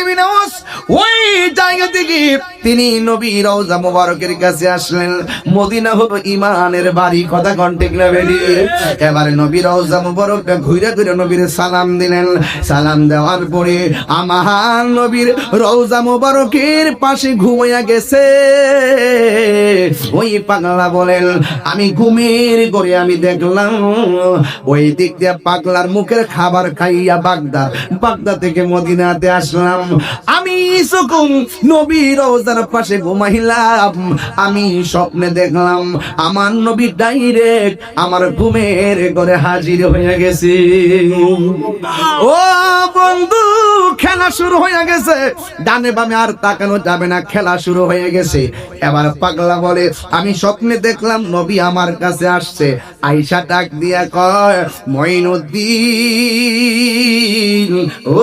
করিমি নামাজ ওই জায়গা থেকে তিনি নবী রওজা মুবারকের কাছে আসলেন। মদিনা হলো ইমানের বাড়ি, কথা কোন ঠিক না বেরিয়ে। এবারে নবী রওজা মুবারকটা ঘুরে ঘুরে নবীর সালাম দিলেন। সালাম দেওয়ার পরে আমার নবীর রওজা মুবারকের পাশে ঘুমাইয়া গেছে। ওই পাগলা বলেন, আমি ঘুমের ঘরে আমি দেখলাম ওই দিক দিয়ে পাগলার মুখের খাবার খাইয়া বাগদা থেকে মদিনাতে আসলাম। আমি যখন নবী রওজার পাশে ঘুমাইলাম, আমি স্বপ্নে দেখলাম আমার নবী ডাইরেক্ট আমার ঘুমের ঘরে হাজির হয়ে গেছে। ও বন্ধু, খেলা শুরু হয়ে গেছে, ডানে বামে আর তাকানো যাবে না, খেলা শুরু হয়ে গেছে। এবার পাগলা বলে, আমি স্বপ্নে দেখলাম নবী আমার কাছে আসছে। আয়েশা ডাক দিয়া কয়, মঈনুদ্দিন, ও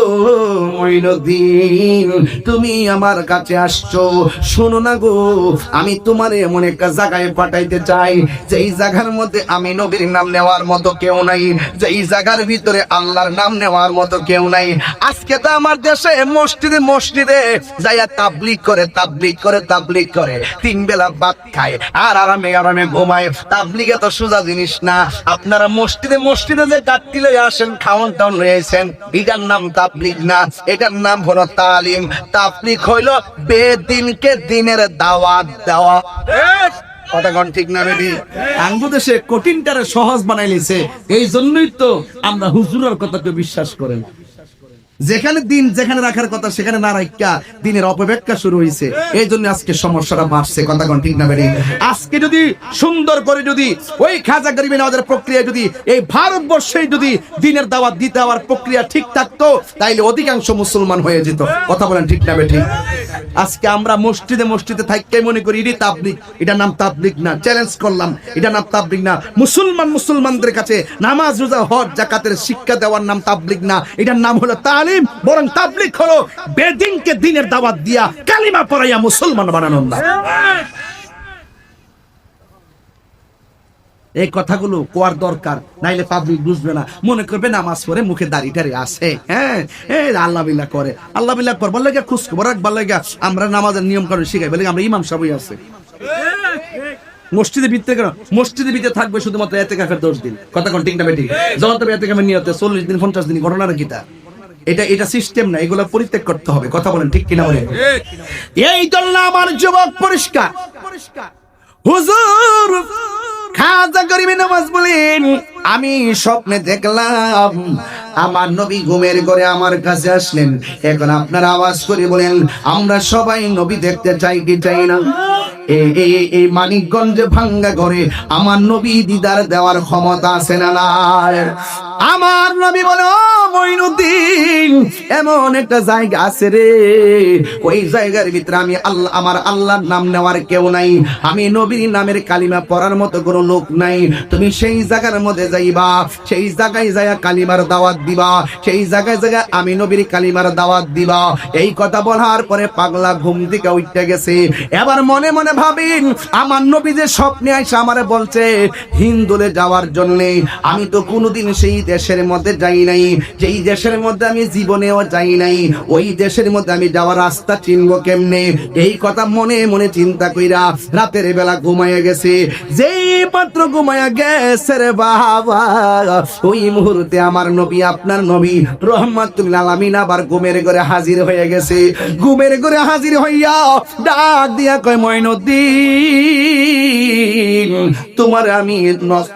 মঈনুদ্দিন, তুমি আমার কাছে আসছো, শোনো না গো, আমি তোমার এমন একটা জায়গায় পাঠাইতে চাই যেই জায়গার মধ্যে আমি নবীর নাম নেওয়ার মতো কেউ নাই, যেই জায়গার ভিতরে আল্লাহর নাম নেওয়ার মতো কেউ নাই। আজকে তো আমার দেশে মসজিদে মসজিদে যাইয়া তাবলীগ করে তিন বেলা ভাত খায় আর আরামে আরামে ঘুমায়। তাবলীগ এত সোজা জিনিস না। আপনারা মসজিদে মসজিদে যে গাট্টি লয়ে আসেন, খাওয়ান টাউন লয়েছেন, এটার নাম তাবলীগ না, এটার নাম হলো তালিম। তাবলীগ হইল বেদিনকে দিনের দাওয়াত দেওয়া। কথা কোন ঠিক না বেবি? বাংলাদেশে কঠিনটারে সহজ বানাই লিছে, এই জন্যই তো আমরা হুজুরের কথাকে বিশ্বাস করেন। যেখানে দিন যেখানে রাখার কথা সেখানে না রাখা দিনের অপব্যাখ্যা শুরু হয়েছে, এই জন্য আজকে সমস্যাটা বাড়ছে। কথা কোন ঠিক না বেরি? আজকে যদি সুন্দর করে যদি ওই খাজা গরিব নওয়াজের প্রক্রিয়া যদি এই ভারতবর্ষে যদি দিনের দাওয়াত দিতে হওয়ার প্রক্রিয়া ঠিক থাকতো, তাইলে অধিকাংশ মুসলমান হয়ে যেত। কথা বলেন ঠিক না বেঠি? আজকে আমরা মসজিদে মসজিদে থাকতে মনে করি এটি তাবলীগ, এটার নাম তাবলীগ না। চ্যালেঞ্জ করলাম, এটার নাম তাবলীগ না। মুসলমানদের কাছে নামাজ রোজা হজ যাকাতের শিক্ষা দেওয়ার নাম তাবলীগ না, এটার নাম হলো তালিম। বরং তাবলীগ হলো বেদিনকে দিনের দাওয়াত দিয়া কালিমা পড়াইয়া মুসলমান বানানো। এই কথাগুলো কোয়ার দরকার, নাইলে পাবলিক বুঝবে না, মনে করবে নামাজ পড়ে মুখে দাড়ি টাড়ি আছে, হ্যাঁ আল্লাহ বিল্লাহ করে, আল্লাহ বিল্লাহ করবার লাগে খুশ খবর রাখবার লাগে আমরা নামাজের নিয়ম কানুন শিখাই বলে আমরা ইমাম সাহেব আছে। মসজিদের ভিতরে থাকবে শুধুমাত্র ইতিকাফের 10 দিন। কথা কোন ঠিক না বেটি? যখন তবে ইতিকাফের নিয়তে 40 দিন 50 দিন ঘটনা রাখি তা এটা সিস্টেম না, এগুলো পরিত্যাগ করতে হবে। কথা বলেন ঠিক কিনা বলেন? এই জন্য আমার যুবক পরিষ্কার হুজুর খাজা গরিব নওয়াজ বলেন, আমি স্বপ্নে দেখলাম আমার নবী ঘুমের ঘরে আমার কাছে আসলেন। এখন আপনারা আওয়াজ করে বলেন, আমরা সবাই নবী দেখতে চাই কি চাই না? এই মানিকগঞ্জে ভাঙ্গা ঘরে আমার নবী দিদার দেওয়ার ক্ষমতা আছে না নাই? আমার নবী বলে, ও মঈনুদ্দিন, এমন একটা জায়গা আছে রে, ওই জায়গার ভিতরে আমি আল্লাহ, আমার আল্লাহর নাম নেওয়ার কেউ নাই, আমি নবীর নামের কালিমা পড়ার মতো কোনো লোক নাই। তুমি সেই জায়গার মধ্যে যাইবা, সেই জায়গায় যাইয়া কালিমার দাওয়াত দিবা, সেই জায়গায় আমি নবীর কালিমার দাওয়াত দিবা। এই কথা বলার পরে পাগলা ঘুম থেকে উঠে গেছে। এবার মনে মনে ভাবিন, আমার নবী যে স্বপ্নে আইসা আমারে বলছে হিন্দুলে যাওয়ার জন্য, আমি তো কোনোদিন সেই দেশের মধ্যে যাই নাই, যেই দেশের মধ্যে আমি জীবনেও যাই নাই, ওই দেশের মধ্যে আমি যাওয়ার রাস্তা চিনবো কেমনে? এই কথা মনে মনে চিন্তা কইরা রাতের বেলা ঘুমাইয়া গেছে। যেই মাত্র ঘুমাইয়া গেছে রে বাবা, ওই মুহূর্তে আমার নবী, আপনার নবী রহমাতুল আলামিন আবার ঘুমের ঘরে হাজির হয়ে গেছে। ঘুমের ঘরে হাজির হইয়া ডাক দিয়া কয়, মঈনুদ্দিন,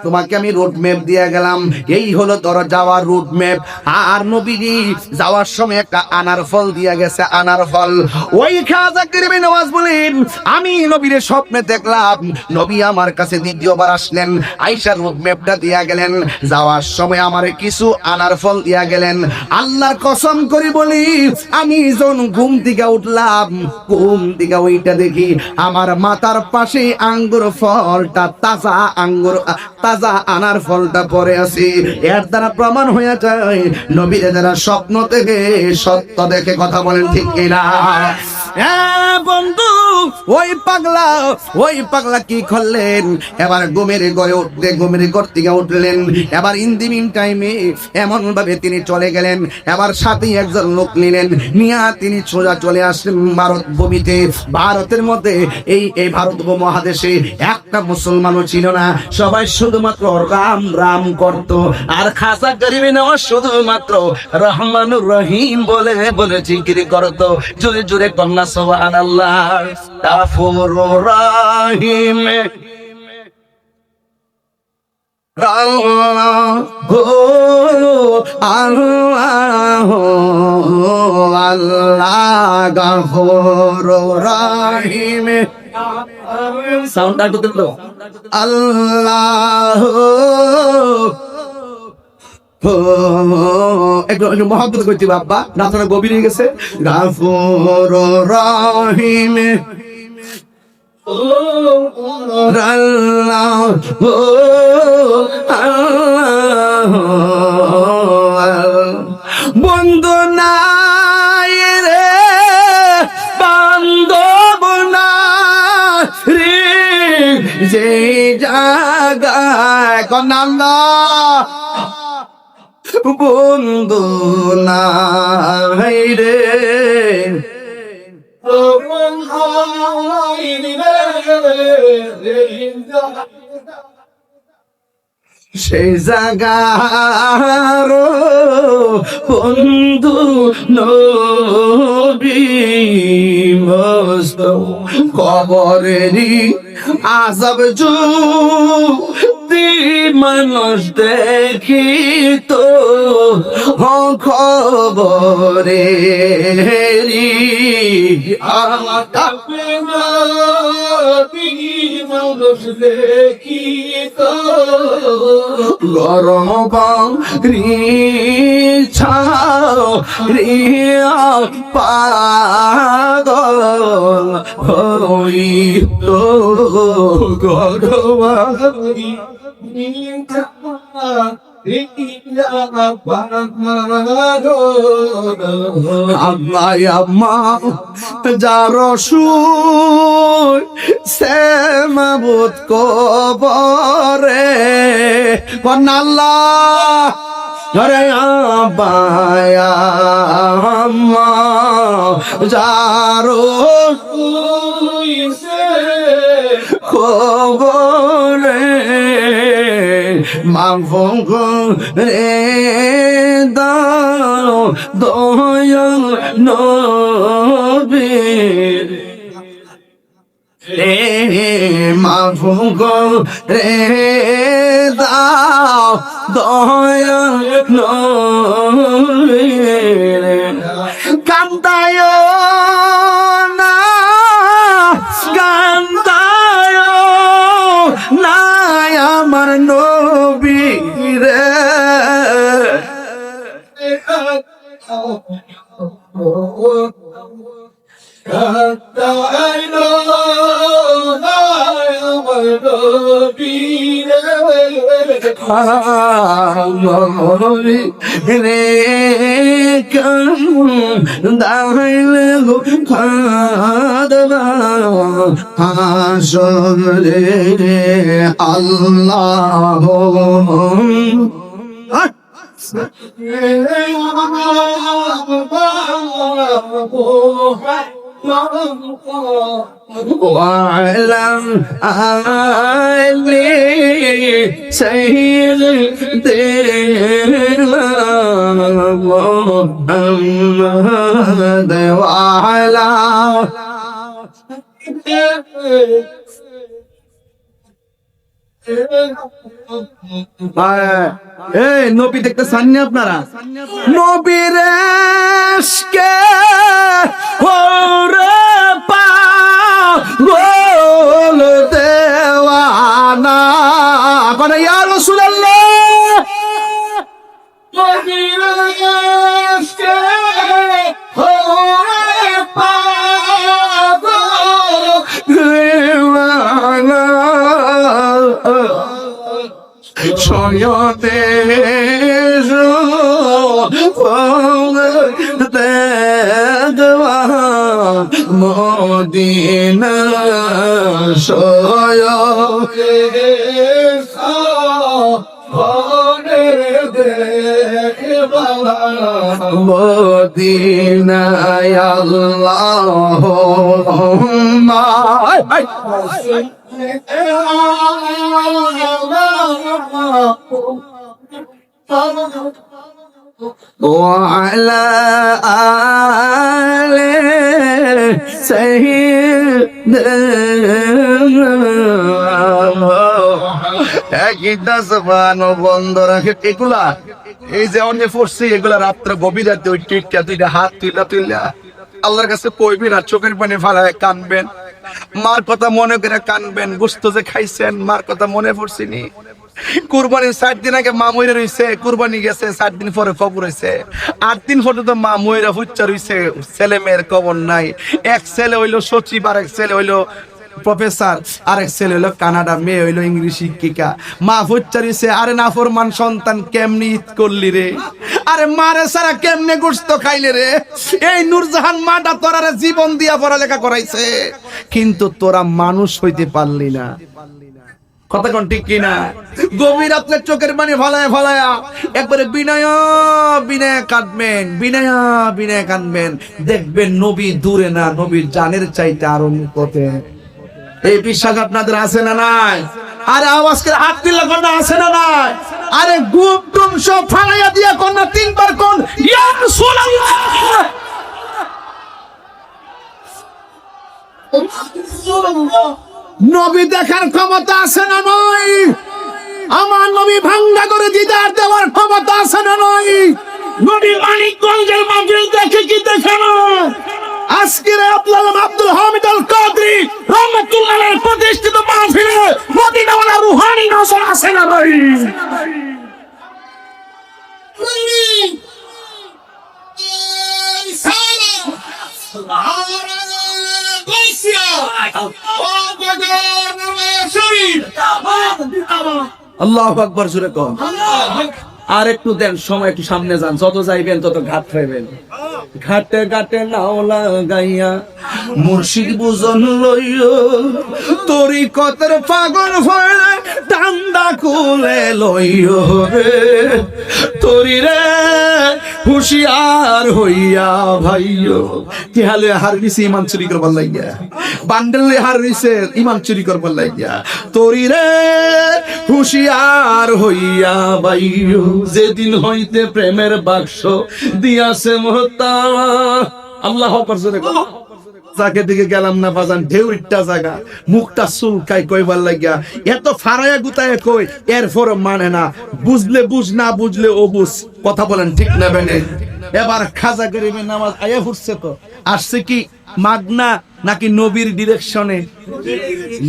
তোমাকে আমি রোড ম্যাপ দিয়ে গেলাম, এই হলো তোর যাওয়ার রুট ম্যাপ। আর নবীজি যাওয়ার সময় একটা আনার ফল দিয়া গেছে, আনার ফল। ওই খাজা গরিব নওয়াজ বলেন, আমি নবীর স্বপ্নে দেখলাম নবী আমার কাছে দ্বিতীয়বার আসলেন, আয়েশার রুট ম্যাপটা দিয়া গেলেন, যাওয়ার সময় আমার কিছু আনার ফল দিয়া গেলেন। আল্লাহর কসম করে বলি, আমি যখন ঘুম থেকে উঠলাম, ঘুম থেকে ওইটা দেখি আমার মাথার পাশে আঙ্গুর ফলটা, তাজা আনার ফলটা পড়ে আছে। এর দ্বারা প্রমাণ হয়ে যায় নবীর যারা স্বপ্ন থেকে সত্য দেখে। কথা বলেন ঠিক কিনা? বন্ধু, ওই পাগলা কি করলেন, এবার ঘুমের ঘর থেকে উঠলেন। এবার ইন দি মিন টাইমে এমন ভাবে তিনি চলে গেলেন, এবার সাথে একজন লোক নিলেন, নিয়ে তিনি সোজা চলে আসলেন ভারত ভূমিতে। ভারতের মধ্যে এই ভারত মহাদেশে একটা মুসলমানও ছিল না, সবাই শুধুমাত্র রাম রাম করত। আর খাসা গরিবে নেওয়া শুধুমাত্র রহমানুর রহিম বলে বলে জিকির করত। জোরে জোরে কন্যা সুবহানাল্লাহ। গাফুরুর রহিম আল্লাহ গাফুরুর রহিম। সাউন্ডটা একটু দিল। আল্লাহ একটু মহব্বত করছি বাবা, নাচনা গভীর হয়ে গেছে। গাফুরুর রহিম বন্ধু নাই রে বান্ধব নাই রে, যে জায়গায় কন্যা বন্ধু নাই রে, সেই জাগার বন্ধু নবী মস্ত কবরেরই আযাব যদি মানুষ দেখিত খবরেরই মানুষ দেখিত গরম ছাও রিয়া পাগল হইত গরম আল্লাহ আম্মা যার সে মাবুদ কবরে আল্লাহ ধরে আব্বায়া আম্মা যার কবরে মাফ রে দাও দয়াল নবী রে, মাফ রে দাও দয়াল নবী কান্দায় না কান্দায় না আমার নবী রে, রে দাইলে গো খাদবা হাসরে আল্লাহ وعلم علي سيدنا محمد وعلى এই নবী দেখতে চাননি আপনারা? নবীর ইশকে ওরে পাগল দেওয়ানা কোন ইয়া রাসূলুল্লাহ, নবীর ইশকে ওরে পাগল দেওয়ানা সয়তে মদিনা সয়কে মদিনায় আল্লাহুম্মা وعلى آل سيدنا বন্ধ রাখে এগুলা এই যে অনেক পড়ছি এগুলা রাত্রে গভীর রাতে ওই টিকটা দুইটা হাত তুইলা আল্লাহর কাছে কইবি না, চোখের পানি ফালায় কানবেন, মার কথা মনে করে কানবেন, গোশত যে খাইছেন মার কথা মনে পড়ছিনি। কুরবানির 7 দিন আগে মা মইরা রইছে, কুরবানি গেছে 7 দিন পরে কবর হইছে, 8 দিন পরে তো মা মইরা হুচ্চা রইছে, ছেলে মেয়ের কবর নাই। এক ছেলে হইলো সচিব, আর এক ছেলে হইলো প্রফেসর, আরেক ছেলে হইলো কানাডা, মেয়ে হইলো ইংলিশ শিক্ষিকা। মা হুচ্চা রইছে, আরে নাফরমান সন্তান কেমনি ঈদ করলি রে, আরে মারে সারা কেমনে গোশত খাইলে রে। এই নূরজাহান মাটা তোরারে জীবন দিয়া পড়ালেখা করাইছে, কিন্তু তোরা মানুষ হইতে পারলি না। কথা কোন ঠিক কিনা? গভীর রাতে চোখের পানি ফালায়া একবারে বিনয় কাঁদবেন, বিনয় কাঁদবেন, দেখবেন নবী দূরে না, নবীর জানের চাইতে আরো নিকটে। এই বিশ্বাস আপনাদের আছে না নাই? আরে আওয়াজ করে হাত দিলে কোন আছে না নাই? আরে গুপ টুম সব ফালাইয়া দিয়া কোন না 3 বার কোন ইয়া রাসূলুল্লাহ। নবী দেখার ক্ষমতা আছে না নয়? আমার নবী ভাঙ্গা করে দিদার দেওয়ার ক্ষমতা আছে না নয়? নবী মানিকগঞ্জের মাহফিল দেখে কি দেখে না? আজকের আব্দুল হামিদ আল কাদরি রহমাতুল্লাহ আলাইহির প্রতিষ্ঠিত মাহফিলে মদিনাওয়ালা রুহানি নজর আছে না নয়? আল্লাহু আকবার জোরে কর। আর একটু দেন সময়, একটু সামনে যান, যত যাইবেন তত ঘাট পাইবেন। ঘাটে ঘাটে নাও লাগাইয়া মুর্শিদ বুঝন লইও, তরিকতের পাগল হইলে টান্দা খুলে লইও রে, তরি রে হুশিয়ার হইয়া ভাইও। কি হালে হার দিছে ইমান চুরি করবার লাগিয়া, বান্ডেলে হার দিছে ইমান চুরি করবার লাগিয়া, তরি রে হুশিয়ার হইয়া ভাইও। যেদিন হইতে প্রেমের বাক্স দিয়াছে মোহতা। আল্লাহ আকবার জোরে কর। যাকে দিকে গেলাম না বাজান, ঢেউটা জায়গা, মুখটা চুলকাই কইবার লাগিয়া এত ফারায়া গুতায় কই, এরপর মানে না, বুঝলে বুঝ, না বুঝলে ও বুঝ। কথা বলেন ঠিক না বেনে? এবার খাজা গরিবের নামাজ আয়া ফুটছে, তো আসছে কি মাগনা নাকি নবীর ডিরেকশনে?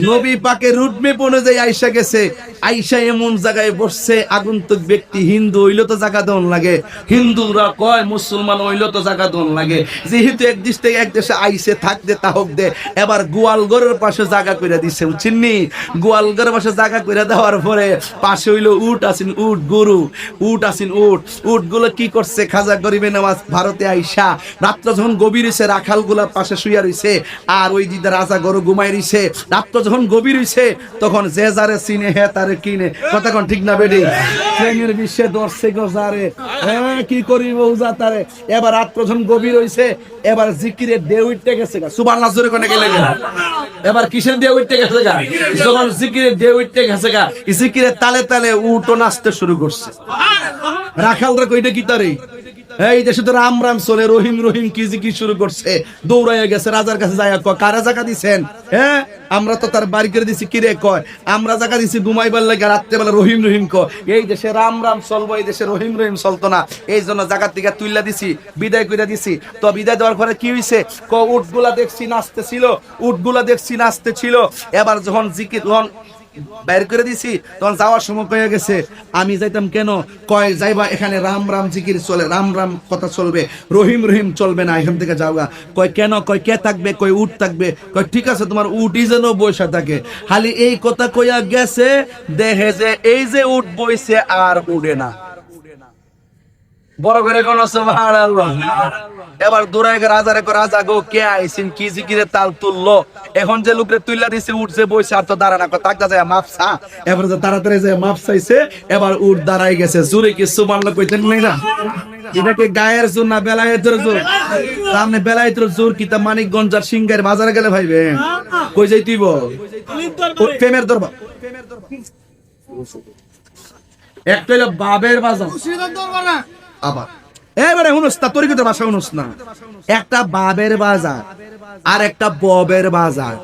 নবী পাকে রুটমেপ অনুযায়ী আইসা গেছে। আইসা এমন জায়গায় বসছে, আগন্তুক ব্যক্তি হিন্দু হইলে তো জায়গা দন লাগে, হিন্দুরা কয় মুসলমান হইলে তো জায়গা দন লাগে। যেহেতু এক দেশ থেকে এক দেশে আইসে থাকতে তা হোক দে, এবার গোয়ালঘরের পাশে জায়গা করে দিচ্ছে, বুঝছেননি? গোয়ালঘরের পাশে জায়গা করে দেওয়ার পরে পাশে হইলো উট আছেন, উট গরু, উট আছেন, উট গুলো কি করছে? খাজা গরিবের নামাজ ভারতে আইসা রাত্র যখন গভীর হইছে, রাখাল গুলা পাশে শুইয়া রইছে, আর ওই দিদা রাজা গরু ঘুমাই রইছে। রাত্র যখন গভীর হইছে, তখন যে যারে চিনে হে তারে কিনে। কথা কোন ঠিক না বেডি? ট্রেনের বিশ্বে দর্শে গজারে, হ্যাঁ কি করিব উজা তারে। এবার রাত্র যখন গভীর হইছে, এবার জিকিরে ঢেউ উঠতে গেছে গা, সুবহানাল্লাহ জোরে কোনে গেলে গা। এবার কিসের ঢেউ উঠতে গেছে গা? যখন জিকিরে ঢেউ উঠতে গেছে গা, জিকিরে তালে তালে উটো নাচতে শুরু করছে। রাখালরা কইটা কি তারে? এই দেশে তো রাম রাম চলে, রহিম রহিম কি জিকির শুরু করছে, দৌড়াইয়া গেছে রাজার কাছে যায়, কয় কারা জায়গা দিছেন? হ্যাঁ আমরা তো তার বাড়ি করে দিছি। কিরে? কয় আমরা জায়গা দিছি ঘুমাইবার লাগে, রাত্রেবেলা রহিম রহিম। কয় এই দেশে রাম রাম চলবো, এই দেশে রহিম রহিম চলতো না, এই জন্য জায়গা থেকে তুইলা দিছি, বিদায় করে দিছি। তো বিদায় দেওয়ার পরে কি হইছে? উটগুলা দেখছি নাচতেছিল, উটগুলা দেখছি নাচতেছিল। এবার যখন জিকির বাইর করে দিছি, তখন যাওয়ার সময় হয়ে গেছে। আমি যাইতাম কেন? কয় যাইবা, এখানে রাম রাম জিকির চলে, রাম রাম কথা চলবে, রহিম রহিম চলবে না, এখান থেকে যাওগা। কয় কেন? কয় কে থাকবে? কয় উট থাকবে। কয় ঠিক আছে, তোমার উটই যেন বৈশা থাকে। খালি এই কথা কইয়া গেছে, দেখে যে এই যে উট বইছে আর উড়ে না। বড় করে কোন সুবহানাল্লাহ। এবার দৌড়ায় রাজারে রাজা গো কে আইছেন কি জিকিরে তাল তুললো, এখন যে লোকরে তুইলা দিছে উঠছে বইছে আর তো দাঁড়ানা তাকদা যায় মাপসা, এবার যে তাড়াতাড়ি যায় মাপ চাইছে, এবার উঠ দাঁড়াই গেছে, জোরে কি সুবহানাল্লাহ কইতেন না? এটাকে গায়ের জোর না বেলায়েতের জোর? সামনে বেলায়েতের জোর কি তা মানিকগঞ্জ আর সিংহের বাজারে গেলে ভাইবে কই যাই তুইব প্রেমের দরবার, একটা হলো বাবের বাজার, আবার এবারে হুনুস তা তরিকত ভাষা হুনুস না, একটা বাবের বাজার আর একটা ববের বাজার।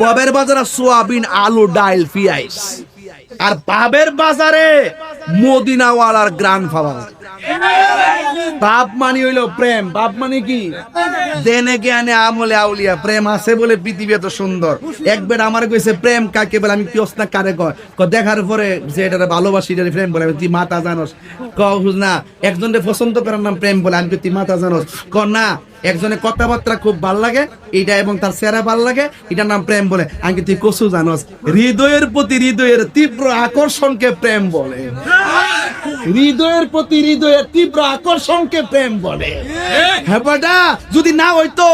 ববের বাজারে সোয়াবিন আলু ডাইল পিয়াইস, আর বাবের বাজারে মদিনাওয়ালার গ্রান পাওয়া যায়। বাপ মানে হইলো প্রেম, বাপ মানে কি দেনে জ্ঞানে আমলে আউলিয়া, প্রেম আছে বলে পৃথিবী এত সুন্দর। একবার আমার কইছে প্রেম কাকে বলে, আমি কিয়স না কারে কয়, দেখার পরে যে এটা ভালোবাসি এটা প্রেম বলে, তুই মাতা জানোস, না একজনের পছন্দ করার নাম প্রেম বলে, আমি তুই মাতা জানোস, না একজনের কথাবার্তা খুব ভাল লাগে এটা এবং তার চেহারা ভাল লাগে এটার নাম প্রেম বলে, আমি তুই কসু জানোস, হৃদয়ের প্রতি হৃদয়ের তীব্র আকর্ষণকে প্রেম বলে, হৃদয়ের প্রতি হৃদয়ের তীব্র আকর্ষণকে প্রেম বলে। হ্যাঁ বেটা, যদি না হইতো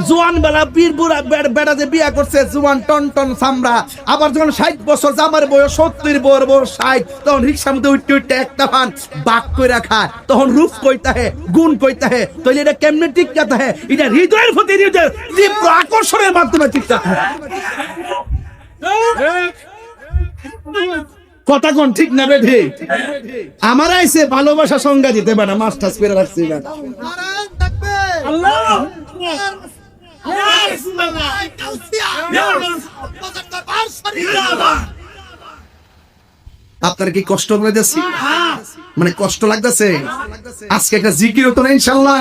জোয়ান বেলা বীর বুড়া বেটা যে বিয়া করছে জোয়ান টন টন চামড়া, আবার যখন 60 বছর আমার বয়স 70 বয়স 60, তখন রিক্সার মধ্যে উঠতে উঠতে একটা ফান বাক করে রাখা, তখন রূপ কইতা হে গুণ কইতা হে, তাহলে এটা কেমনে টিকতা হে? এটা হৃদয়ের প্রতি হৃদয়ের তীব্র আকর্ষণের মাধ্যমে টিকতা হে। কথা কোন ঠিক না বেঠি? আমার আইছে ভালোবাসা সংজ্ঞা দিতে পারে, মাস্টার্স করে রাখছি না। আপনার কি কষ্ট লাগতেছে? মানে কষ্ট লাগতেছে? আজকে একটা জিকির হতো না ইনশাআল্লাহ।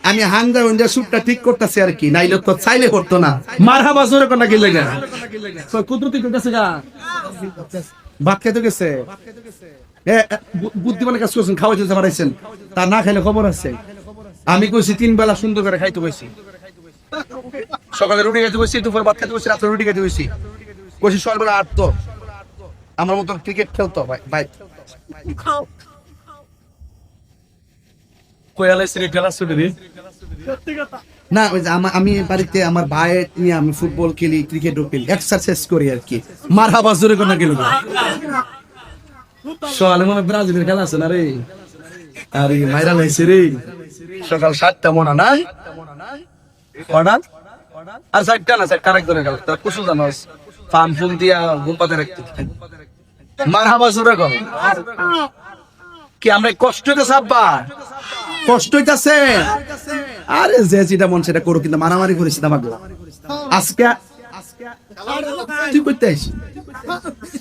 আমি হাঙ্গা ওইটা সুটটা ঠিক করতেছি আর কি, নাইলে তো চাইলে করতো না। মারহাবা জোরে কোন কি লাগা কুদরতি করতেছে গা, ভাত খাইতে গেছে, বুদ্ধিমানের কাজ করছেন, খাওয়াইতে পারাইছেন, তা না খাইলে খবর আছে। আমি কইছি 3 বেলা সুন্দর করে খাইতে কইছি, সকালে রুটি খাইতে কইছি, দুপুরে ভাত খাইতে কইছি, রাতে রুটি খাইতে কইছি, কইছি সকালবেলা 8 তো আমার মতো ক্রিকেট খেলতো ভাই ভাই কয়ালে সিরি খেলা শুরু দিই না, ওই যে আমি বাড়িতে আমার ভাই নিয়ে আমি ফুটবল খেলি, ক্রিকেটও খেলি, এক্সারসাইজ করি আর কি। মারহাবা জোরে কোন গেল সকালে মনে ব্রাজিলের খেলা আছে না রে, আরে মাইরা লাইছে রে, সকাল 7টা মনে না কটা আর 7টা না 7 কারেক্ট ধরে গেল, তা কুসু জানোস ফার্ম ফুল দিয়া ঘুম পাতে রাখতে। মারহাবা জোরে কোন কি আমরা কষ্ট হইতেছে আব্বা, কষ্ট হইতেছে? আরে যে যেটা মন সেটা করো, কিন্তু মারামারি করিস না পাগলা। আজকে তুই কইতে আইস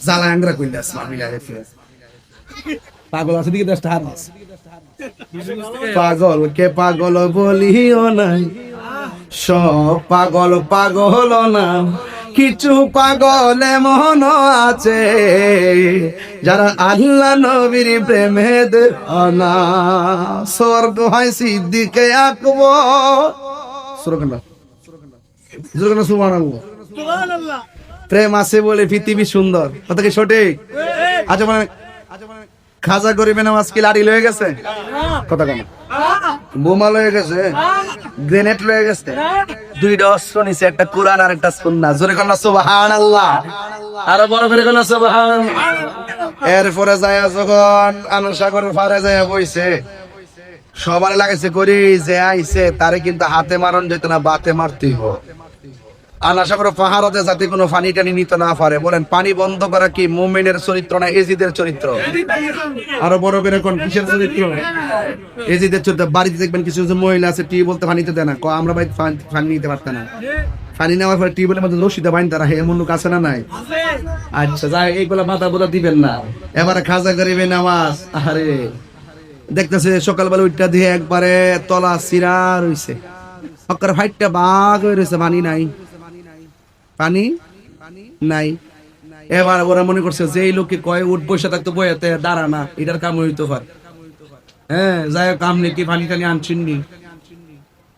জ্বালা আংরা কইলে আস মামিলা রেফে পাগল আছে দিকে 10টা হার মাস পাগল কে পাগল বলিও নাই, সব পাগল পাগল না, কিছু পাগল এমন আছে যারা আল্লাহ নবীর প্রেমে দেওয়ানা। স্বর্গ হয় সিদ্দিকে আকবর, সুবহানাল্লাহ। প্রেম আছে বলে পৃথিবী সুন্দর, কথা কি সঠিক? আচ্ছা মানে খাজা গরিবে নামাজ কি লাড়ি লয়ে গেছে? কথা কেন বোমা লয়ে গেছে, গ্রেনেড লয়ে গেছে, 2টা অস্ত্র নিছে, একটা কোরআন আর একটা সুন্নাহ। জোরে কোন সুবহানাল্লাহ, আরো বড় করে কোন সুবহানাল্লাহ। এরপরে যায় যখন আনসাগরের পারে যায় বইছে, সবার লাগাইছে করি যে আইছে তারে কিন্তু হাতে মারণ যেত না, বাতে মারতেই হবে। আনাসাগর পাহাড়তে যাতে কোনো পানি টানি নিতে না পারে। বলেন পানি বন্ধ করা কি মুমিনের চরিত্র না এজিদের চরিত্র? আরো বড় করে কোন কিসের চরিত্র? এজিদের চরিত্র। বাড়িতে দেখবেন কিছু কিছু মহিলা আছে টিউব বলতে পানিতে দেয় না, আমরা ভাই পানি নিতে পারতাম না, পানি নেওয়ার পরে টিউবের মধ্যে রশিদা বাইন তারা এমন লোক আছে না নাই? আচ্ছা যাই, এইগুলা মাথা বোধা দিবেন না। এবারে খাজা গরিবে নামাজ, আরে দেখতেছে সকালবেলা উঠটা দিয়ে একবারে তলা সিরা রইছে, হকার ফাইটটা বাঘ হয়ে রয়েছে, পানি নাই, পানি নাই। এবার ওরা মনে করছে যে এই লোককে কয় উঠ বসে থাকতো বইয়াতে দাঁড়া না, এটার কাম হইতে পারে। হ্যাঁ যাই হোক, কাম নেই, পানি টানি আনছিনি,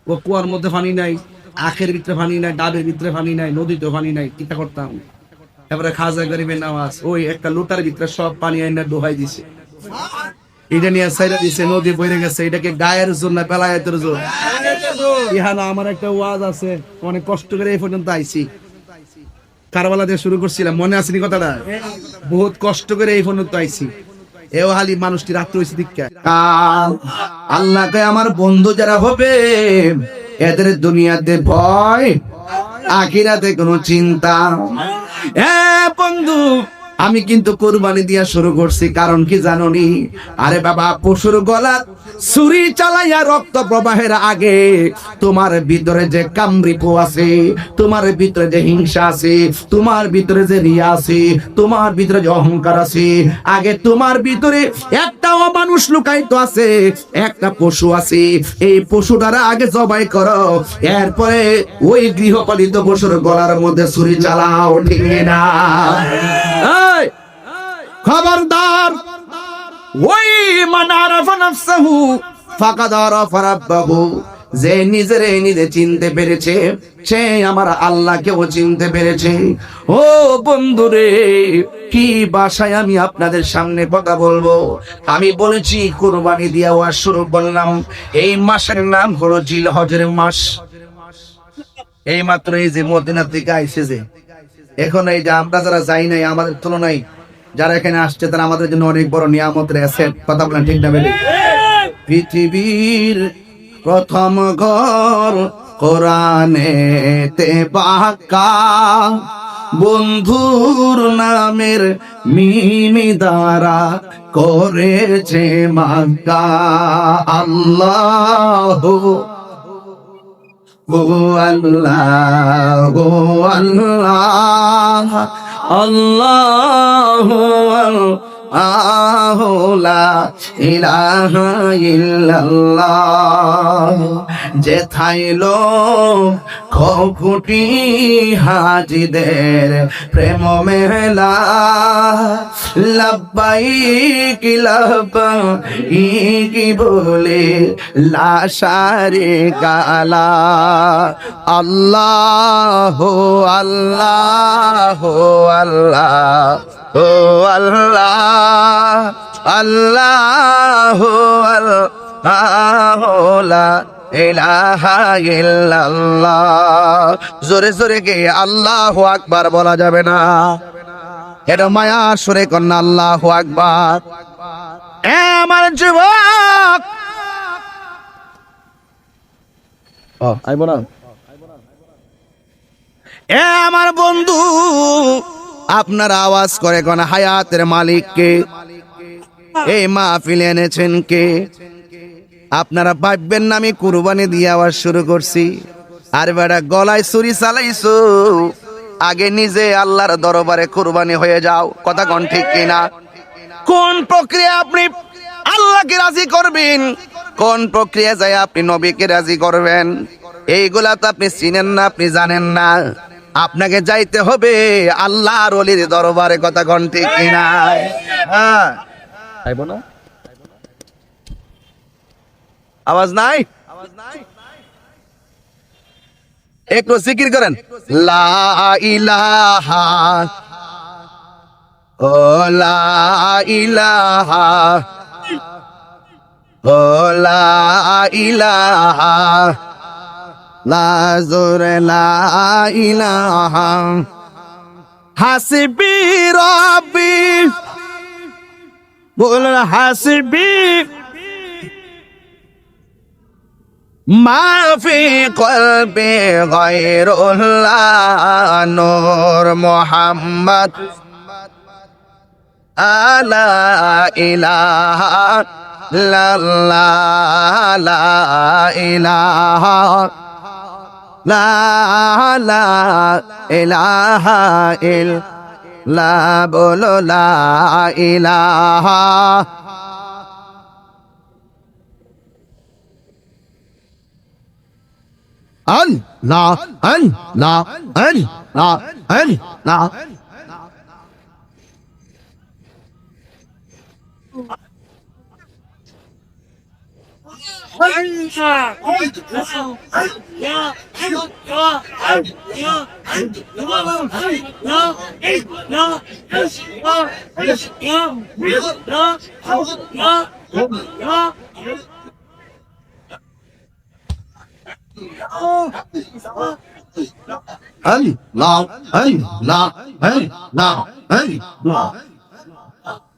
ও কুয়ার মধ্যে পানি নাই, আখের ভিতরে পানি নাই, ডাবের ভিতরে পানি নাই, নদীতেও পানি নাই, কিটা করতাম? এবারে খাজা গরিবে নামাজ ওই একটা লোটার ভিতরে সব পানি আইনা ডোহাই দিছে। এটা নিয়ে সাইরা দিছে, নদী বইরে গেছে। এটাকে গায়ের জোর না বেলায়েতের জোর? ইহানা আমার একটা ওয়াজ আছে, অনেক কষ্ট করে এই পর্যন্ত আইছি। কারবালা দিয়ে শুরু করছিলাম, মনে আছে নি কথাটা? বহুত কষ্ট করে এই পর্যন্ত আইছি। এও হালি মানুষটি রাত্র হয়েছে দীক্ষা। আল্লাহকে আমার বন্ধু যারা হবে এদের দুনিয়াতে ভয়, আখিরাতে কোনো চিন্তা। বন্ধু, আমি কিন্তু কোরবানি দিয়া শুরু করছি, কারণ কি জানোনি? আরে বাবা, পশুর গলা ছুরি চালাইয়া রক্ত প্রবাহের আগে তোমার ভিতরে যে কামরিপু আছে, তোমার ভিতরে যে হিংসা আছে, তোমার ভিতরে যে রিয়া আছে, তোমার ভিতরে যে অহংকার আছে, আগে তোমার ভিতরে একটা অমানুষ লুকায়িত আছে, একটা পশু আছে। এই পশুটারা আগে জবাই করো, এরপরে ওই গৃহপালিত পশুর গলার মধ্যে ছুরি চালাও, ঠিক না? খবরদার, ওই মান আরাফা নাফসাহু ফাকাদ আরাফা রাব্বাহু, যে নিজেরে নিজে চিনতে পেরেছে সে আমার আল্লাহকেও চিনতে পেরেছে। ও বন্ধুরে, কি ভাষায় আমি আপনাদের সামনে কথা বলবো? আমি বলেছি কুরবানি দিয়া ওয়াজ শুরু করলাম। এই মাসের নাম হলো জিলহজের মাস। এই মাত্র এই যে মদিনা থেকে আইছে, যে এখন এই যে আমরা যারা যাই নাই, আমাদের তুলনায় যারা এখানে আসছে তারা আমাদের জন্য অনেক বড় নিয়ামত রয়েছে। কথা বলেন ঠিক না? বেলে পৃথিবীর প্রথম ঘর কোরআনেতে পাকা, বন্ধুর নামের মিমি দ্বারা করেছে মাক্কা। আল্লাহ ও আল্লাহ, ও আল্লাহ, আল্লাহ লা ইলাহা ইল্লাল্লাহ। যেথায় লোক কোটি হাজিদের প্রেম মেলা, লাব্বাইক লাব্বাইক বলে লাশারে গালা। আল্লাহ আল্লাহ আল্লাহ, ও আল্লাহ আল্লাহ আল্লাহ লা ইলাহা ইল্লাল্লাহ। জোরে জোরে কে আল্লাহু আকবার বলা যাবে না? এটা মায়া সুরে কন্যা আল্লাহু আকবার। আমার যুবক, আইব না? আমার বন্ধু, আপনার আওয়াজ করে কোন হায়াতের মালিককে? এই মাহফিলে এনেছেন কে? আপনারা ভাববেন না আমি কুরবানি দিয়ে আওয়াজ শুরু করছি। আর বেটা গলায় ছুরি চালাইছো, আগে নিজে আল্লাহর দরবারে কুরবানি হয়ে যাও। কথা কোন ঠিক কিনা? কোন প্রক্রিয়া আপনি আল্লাহকে রাজি করবেন, কোন প্রক্রিয়া যায় আপনি নবীকে রাজি করবেন, এইগুলা তো আপনি চিনেন না, আপনি জানেন না। আপনাকে যাইতে হবে আল্লাহর ওলির দরবারে। কথা কোন ঠিক কিনা? হ্যাঁ, আইব না? আওয়াজ নাই? একটু জিকির করেন, লা ইলাহা, ও লা ইলাহা, ও লা ইলাহা, লা জোরে লা ইলাহা, হাসবি রব্বি, বল হাসবি মাফি কলবে গায়রুল্লাহ, নূর মুহাম্মদ আলা ইলাহা ইল্লাল্লাহ, লা ইলাহা লা লা ইলাহা ইল্লাল্লাহ, বলো লা ইলাহা। আল্লাহ আল্লাহ আল্লাহ আল্লাহ। No. আল্লাহ আল্লাহ আল্লাহ আল্লাহ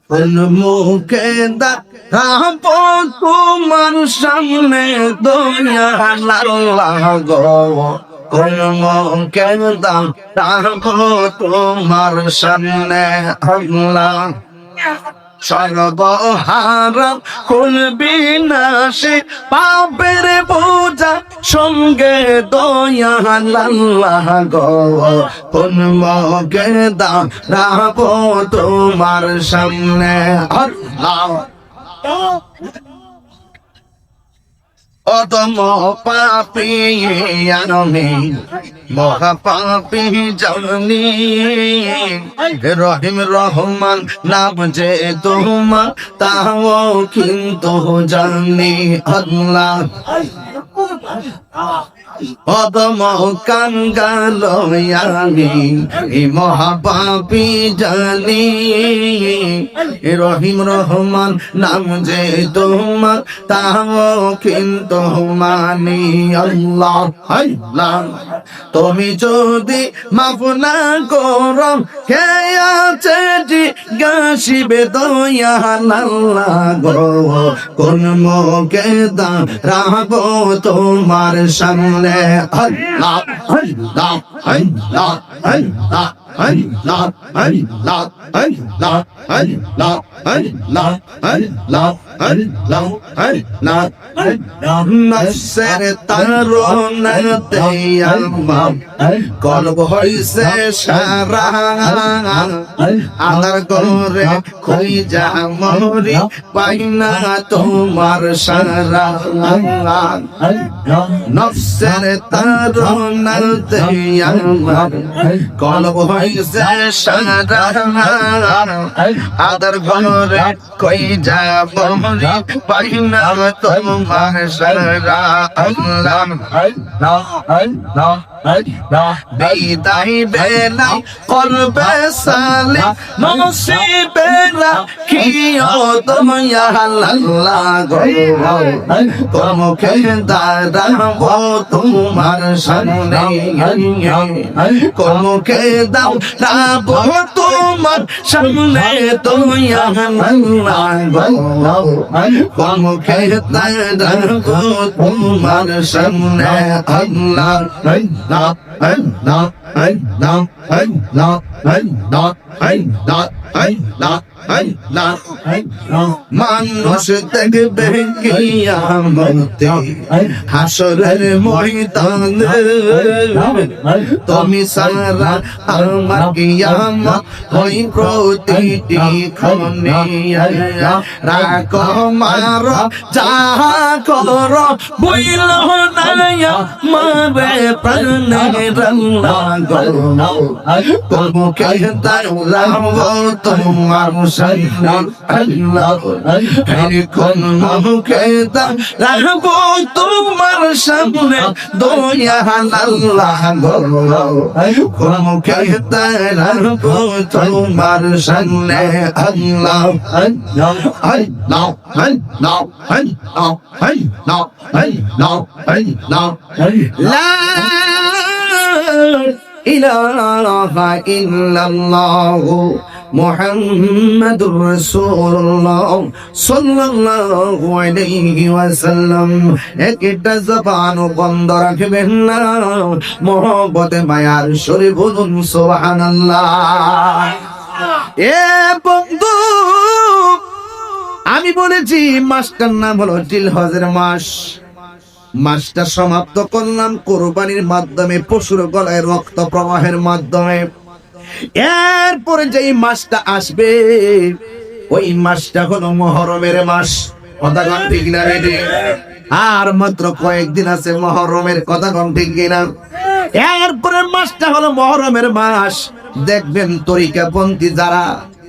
কোন মুখে দাঁড়াবো তোমার সামনে দয়াল আল্লাহ গো কোন মুখে দাঁড়াবো তোমার সামনে আল্লাহ সর্বহারা কোন বিনাশে পাপের বোঝা সঙ্গে দয়াল আল্লাহ গো কোন মগে দাঁড়াবো তোমার সামনে আল্লাহ অদম পাপি আমি মহাপাপি জানি রহিম রহমান নাম যে তোমার তাও কিন্তু জানি আল্লাহ অদম কাঙ্গাল আমি মহাপাপি জানি রহিম রহমান নাম যে তোমার তাও কিন্তু মানি আল্লাহ আল্লাহ তুমি যদি মাফ না করো কে আছে জিজ্ঞাসিবে দয়াল আল্লাহ গো কোন মুখে দাঁড়াবো তোমার সামনে আল্লাহ আল্লাহ আল্লাহ আল্লাহ আল্লাহ আল্লাহ আল্লাহ আল্লাহ আল্লাহ আল্লাহ আল্লাহ আল্লাহ নফসের তারুণতে আমার কলব হইছে সারা আদার করে কই যা মরি পাই না তোমার সারা নফসের তারুণতে আমার কলব হইছে সারা আদার করে কই যা মরি পাই না তোমার সারা আল্লাহ বিদায় বেলা করবে সালে নসিবেলা কিও তোমায় আল্লাহ গো কমকে দাঁড়াবো তোমার সামনে কমকে দাঁড়াবো তোমার সামনে তুমি আল্লাহ গো কমকে দাঁড়াবো তোমার সামনে আল্লাহ Allah, Allah, Allah, Allah, Allah, Allah, Allah, Allah, মানুষ দেখবে কিয়ামতে হাসরের ময়দানে তুমি সারা আমার কিয়ামত হই প্রতিটি ক্ষণে রাখো মার যাহা কর বইল না মারে প্রাণে রঙ্গা গো কমকে দাঁড়াবো তোমার সামনে আল্লাহ কোন মুখে দাঁড়াবো তোমার সামনে দয়াল আল্লাহ গো কোন মুখে দাঁড়াবো তোমার সামনে আল্লাহ আল্লাহ আল্লাহ আল্লাহ আল্লাহ আল্লাহ আল্লাহ আল্লাহ লা ইলাহা ইল্লাল্লাহ মুহাম্মাদুর রাসূলুল্লাহ সাল্লাল্লাহু আলাইহি ওয়াসাল্লাম একটা জবান বন্ধ রাখবেন না মহব্বতে মায়ার সুরে বলুন সুবহানাল্লাহ এ বন্ধু আমি বলেছি মাসটার নাম হলো জিলহজের মাস মাসটা সমাপ্ত করলাম কোরবানির মাধ্যমে পশুর গলায় রক্ত প্রবাহের মাধ্যমে এরপরে যেই মাসটা আসবে ওই মাসটা হলো মুহররমের মাস কথা কোন ঠিক না রে আর মাত্র কয়েকদিন আছে মুহররমের কথা কোন ঠিক কিনা এরপরের মাসটা হলো মুহররমের মাস দেখবেন তরিকাপন্থী যারা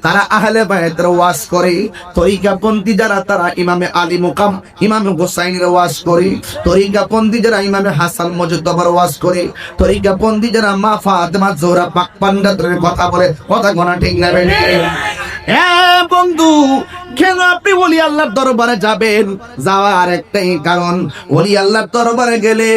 তারা আহলে বায়াতের ওয়াজ করে তরিকাপন্থী যারা তারা ইমামে আলী মুকাম ইমামে হোসাইনের ওয়াজ করে তরিকাপন্থী যারা ইমামে হাসান মুজদ্দবার ওয়াজ করে তরিকাপন্থী যারা মা ফাতেমা জোহরা পাক পান্ডাতের কথা বলে কথা গোনা ঠিক না রে বন্ধু কেন আপনি ওলি আল্লাহর দরবারে যাবেন? যাওয়ার একটাই কারণ, ওলি আল্লাহর দরবারে গেলে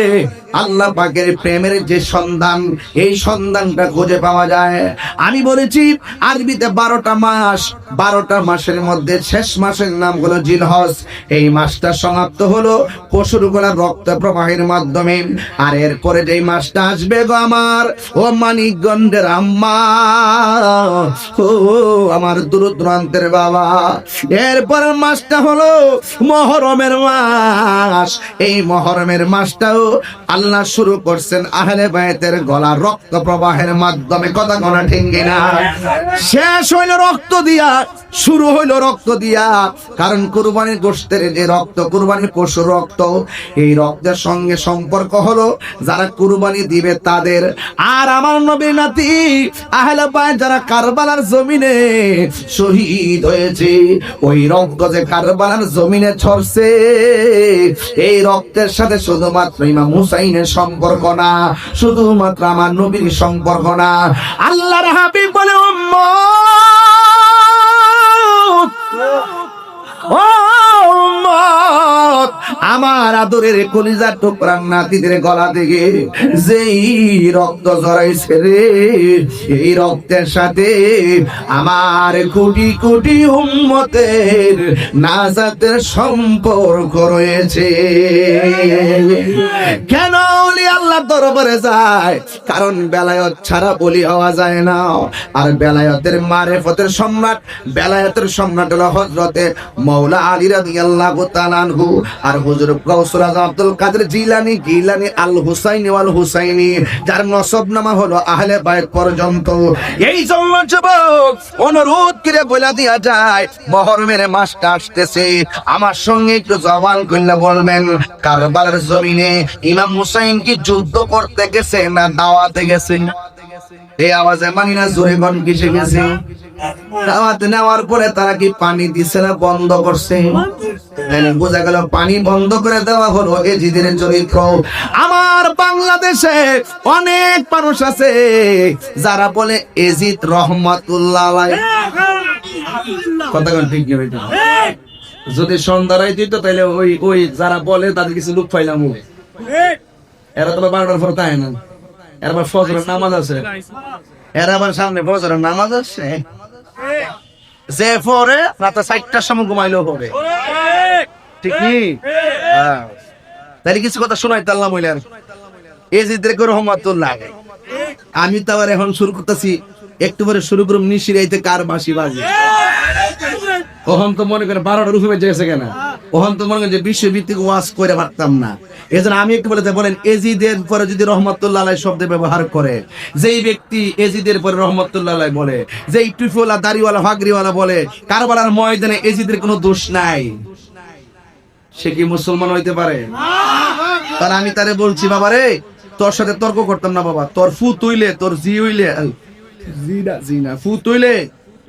আল্লাহ পাকের প্রেমের যে সন্ধান, এই সন্ধানটা খুঁজে পাওয়া যায়। আমি বলেছি আরবিতে 12টা মাস, 12টা মাসের মধ্যে শেষ মাসের নাম হলো জিলহজ। এই মাসটা সমাপ্ত হলো পশুর গোলার রক্ত প্রবাহের মাধ্যমে। আর এরপরে যেই মাসটা আসবে গো আমার ও মানিকগঞ্জের আম্মা, ও আমার দূরদূরান্তের বাবা, এরপর মাসটা হলো মহরমের মাস। এই মহরমের মাসটাও আল্লাহ শুরু করছেন আহলে বায়তের গলা রক্ত প্রবাহের মাধ্যমে। কথা কোনা ঠিক কিনা? শেষ হইল রক্ত দিয়া, শুরু হইল রক্ত দিয়া। কারণ কুরবানির গোশতের যে রক্ত, কুরবানির পশুর রক্ত, এই রক্তের সঙ্গে সম্পর্ক হলো যারা কুরবানি দিবে তাদের। আর আমার নবীর নাতি আহলে বায়ত যারা কারবালার জমিনে শহীদ হয়েছে, ওই রক্ত যে কারবালার জমিনে ছড়ছে, এই রক্তের সাথে শুধুমাত্র ইমাম হুসাইনের সম্পর্ক না, শুধুমাত্র আমার নবীর সম্পর্ক না। আল্লাহর হাবিব বলে উম্মত, আমার আদরের কলিজার টুকরা নাতিদের গলা থেকে যেই রক্ত ঝরাইছে রে, এই রক্তের সাথে আমার কোটি কোটি উম্মতের নাজাতের সম্পর্ক রয়েছে। কেন ওলি আল্লাহর দরবারে যায়? কারণ বেলায়েত ছাড়া বলি হওয়া যায় না। আর বেলায়েতের মারিফতের সম্রাট, বেলায়েতের সম্রাট হলো হযরতে মাওলা আলী রাদিয়াল্লাহু তাআলা আনহু। আর হুজুর গাউসুল আজম আব্দুল কাদের জিলানী, গিলানী আল হুসাইনি ওয়াল হুসাইনি, যার নসবনামা হলো আহলে বায়ত পর্যন্ত। এই জন্য যুবক অনুরোধ করে বলে দিয়া যায়, মহরমের মাসটা আসতেছে, আমার সঙ্গে একটু জবান কইলা বলবেন, কারবালার জমিনে ইমাম হুসাইন কি যুদ্ধ করতে গেছে না দাওয়াতে গেছে? এই আওয়াজে মানি না জোরে গন কিসে গেছে? দাওয়াত নেওয়ার পরে তারা কি পানি দিছে না বন্ধ করছে? বোঝা গেল পানি বন্ধ করে দেওয়া হলো এজিদের চরিত্র। আমার বাংলাদেশে অনেক মানুষ আছে যারা বলে এজিদ রহমাতুল্লাহ আলাইহি। কথা কোন ঠিক কি হইতো? যদি সন্ধ্যারাই দিত তাহলে ওই ওই যারা বলে তাদের কিছু লোক পাইলাম। এরা তো 12টার পর তাই না, এর আবার ফজরের নামাজ আছে, এর আবার সামনে ফজরের নামাজ আছে, যে পরে রাতে 4টার সময় ঘুমাইলেও হবে, ঠিক নি? তাহলে কিছু কথা শোনাইতে আল্লাহ মইলেন এজিদের রহমাতুল্লাহ। আমি তো আবার এখন শুরু করতেছি, একটু পরে শুরু করুম নিশিরাইতে কার বাঁশি বাজে। ওহন তো মনে করেন 12টার উপরে যেছে কেনা, ওহন তো মনে করেন যে বিশ্বভিত্তিক ওয়াজ করে পারতাম না। এজন্য আমি একটু বলতে বলেন, এজিদের পরে যদি রহমাতুল্লাহ আলাইহি শব্দ ব্যবহার করে, যেই ব্যক্তি এজিদের পরে রহমাতুল্লাহ আলাইহি বলে, যেই টুপিওয়ালা দাড়িওয়ালা ফাগরিওয়ালা বলে কারবালার ময়দানে এজিদের কোনো দোষ নাই, সে কি মুসলমান হইতে পারে? তাহলে আমি তারে বলছি, বাবা রে তোর সাথে তর্ক করতাম না বাবা, তোর ফু তুইলে তোর জি হইলে জিনা ফু তুইলে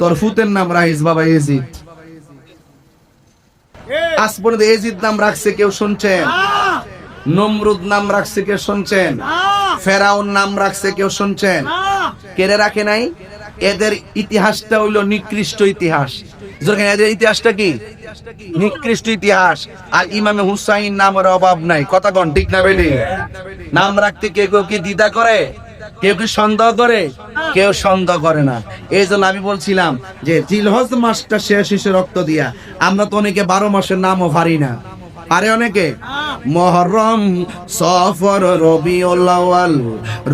তোর ফুতের নাম রাইস বাবা এজিদ। আজ পর্যন্ত এজিদ নাম রাখছে কেউ শুনছেন? নমরুদ নাম রাখছে কেউ শুনছেন? ফেরাউন নাম রাখছে কেউ শুনছেন? কেড়ে রাখে নাই? এদের ইতিহাসটা হইল নিকৃষ্ট ইতিহাস। এদের ইতিহাসটা কি? নিকৃষ্ট ইতিহাস। আর ইমামে হুসাইন নামের অভাব নাই। কথা কোন ঠিক না বেটি? নাম রাখতে কেউ কেউ কি দ্বিধা করে, কেউ কি সন্দেহ করে? কেউ সন্দেহ করে না। এই জন্য আমি বলছিলাম যে জিলহজ মাসটা শেষ হিসেবে রক্ত দিয়া, আমরা তো অনেকে 12 মাসের নামও পারি না, পারে অনেকে। মুহররম, সফর, রবিউল আউয়াল,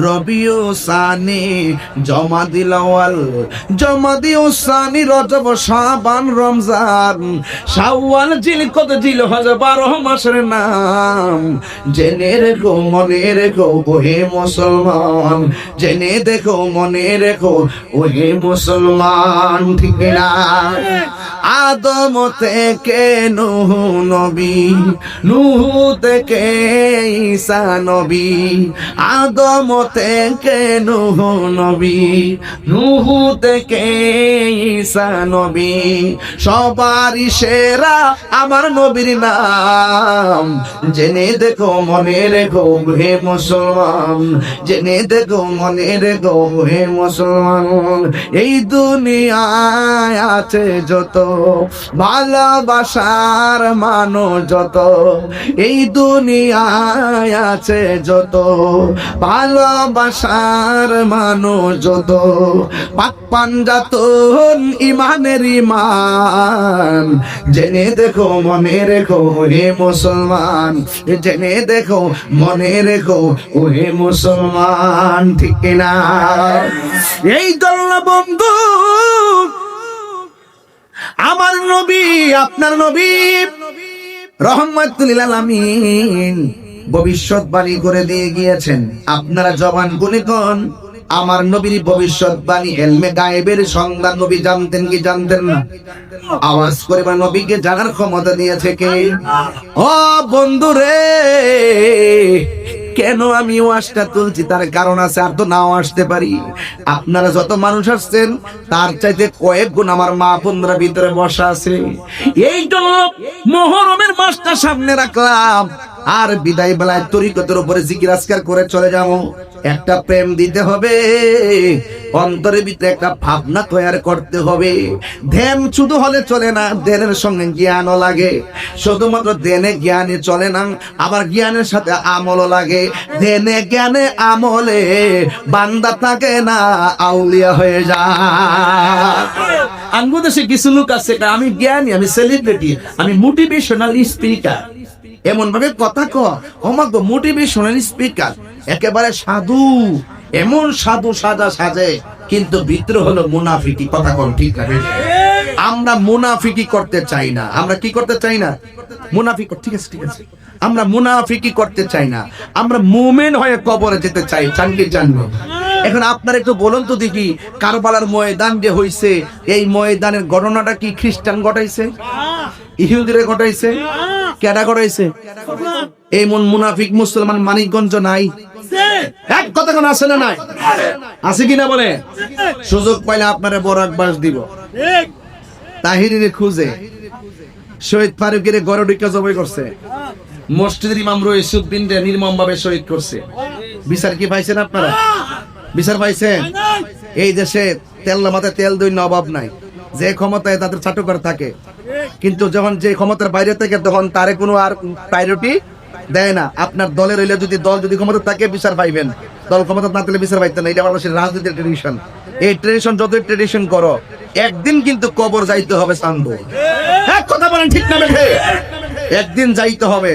রবিউল সানি, জমাদিল আউয়াল, জমাদিউল সানি, রজব, শাবান, রমজান, শাওয়াল, জিলকদ, জিলহজ 12 মাসের নাম। জেনে রেখো মনে রেখো ওহে মুসলমান, জেনে দেখো মনে রেখো ওহে মুসলমান, ঠিক না? আদম থেকে নূহ নবী, নূহ থেকে ঈসা নবী, আদম থেকে নূহ নবী, নূহ থেকে ঈসা নবী, সবারই সেরা আমার নবীর নাম। জেনে দেখো মনে রেখো হে মুসলমান, জেনে দেখো মনে রেখো হে মুসলমান, এই দুনিয়ায় আছে যত ভালোবাসার মানুষ যত, এই দুনিয়ায় আছে যত ভালোবাসার মানুষ যত, পাক পাঞ্জাতন ইমানের ইমান। জেনে দেখো মনে রেখো হে মুসলমান, জেনে দেখো মনে রেখো ও হে মুসলমান, ঠিক না? এই দল বন্ধু আমার নবী, আপনার নবী রহমাতুল লিল আলামিন ভবিষ্যৎবাণী করে দিয়ে গিয়েছেন। আপনারা জবান গুনে কোন আমার নবীর ভবিষ্যৎবাণী ইলমে গায়েবের সন্ধান নবী জানতেন কি জানতেন না? আওয়াজ করে বা নবীকে জানার ক্ষমতা দিয়েছে কে? ও বন্ধু রে, কেন আমি ওয়াজটা তুলছি তার কারণ আছে, আর তো নাও আসতে পারি। আপনারা যত মানুষ আসছেন তার চাইতে কয়েক গুণ আমার মা বোনরা ভিতরে বসা আছে। এই জন্য মুহররমের মাসটা সামনে রাখলাম, আর বিদায় বেলায় তরিকতের উপরে জিকির আজকার করে চলে যাবো। একটা প্রেম দিতে হবে, অন্তরের ভিতরে একটা ভাবনা তৈরি করতে হবে। ধ্যান শুধু হলে চলে না, ধ্যানের সঙ্গে জ্ঞানও লাগে। শুধুমাত্র ধ্যানে জ্ঞানে চলে না, আবার জ্ঞানের সাথে আমলও লাগে। ধ্যানে জ্ঞানে আমলে বান্দা থাকে না, আউলিয়া হয়ে যায়। আঙ্গুদেশে কিছু লোক আছে, আমি জ্ঞানী, আমি সেলিব্রিটি, আমি মোটিভেশনাল স্পিকার, এমন ভাবে কথা কয় আমাকে মোটিভেশনাল স্পিকার, একেবারে সাধু, এমন সাধু সাজা সাজে, কিন্তু ভিতরে হলো মুনাফিকি। কথা কোন ঠিক না? আমরা মুনাফিকি করতে চাই না। আমরা কি করতে চাই না? মুনাফিক। ঠিক আছে, ঠিক আছে, আমরা মুনাফিকি করতে চাই না, আমরা মুমিন হয়ে কবরে যেতে চাই। চাঙ্গি জানবো। এখন আপনারা একটু বলুন তো দেখি, কারবালার ময়দান যে হইছে, এই ময়দানের ঘটনাটা কি খ্রিস্টান ঘটাইছে? ইহুদিরা ঘটাইছে? কেডা ঘটাইছে? এই মুনাফিক মুসলমান মানিকগঞ্জ নাই? এক কথা কোন আছে না? নাই আছে কিনা বলে? সুযোগ পাইলে আপনারা বরাক বাস দিব। তাহিরিরে খুঁজে শহীদ ফারুকের গড়ে ঢুকে জবাই করছে, মসজিদের ইমাম রইসুদ্দিন রে নির্মম ভাবে শহীদ করছে। বিচার কি পাইছেন আপনারা? বিচার পাইছেন? এই দেশে তেল মাথায় তেল দই অভাব নাই, যে ক্ষমতায় তাদের চাটুকার থাকে, কিন্তু যখন যে ক্ষমতার বাইরে থাকে তখন তারে কোনো আর প্রায়োরিটি দেয় না। আপনার দলের হইলে যদি দল যদি ক্ষমতা থাকে বিচার পাইবেন, দল ক্ষমতা না থাকলে বিচার পাইতেন না। এটা বাংলাদেশের রাজনীতির ট্রেডিশন। এই ট্রেডিশন যতই ট্রেডিশন করো, একদিন কিন্তু কবর যাইতে হবে। চান্দু এক কথা বলেন, ঠিক না বেঠে? একদিন যাইতে হবে।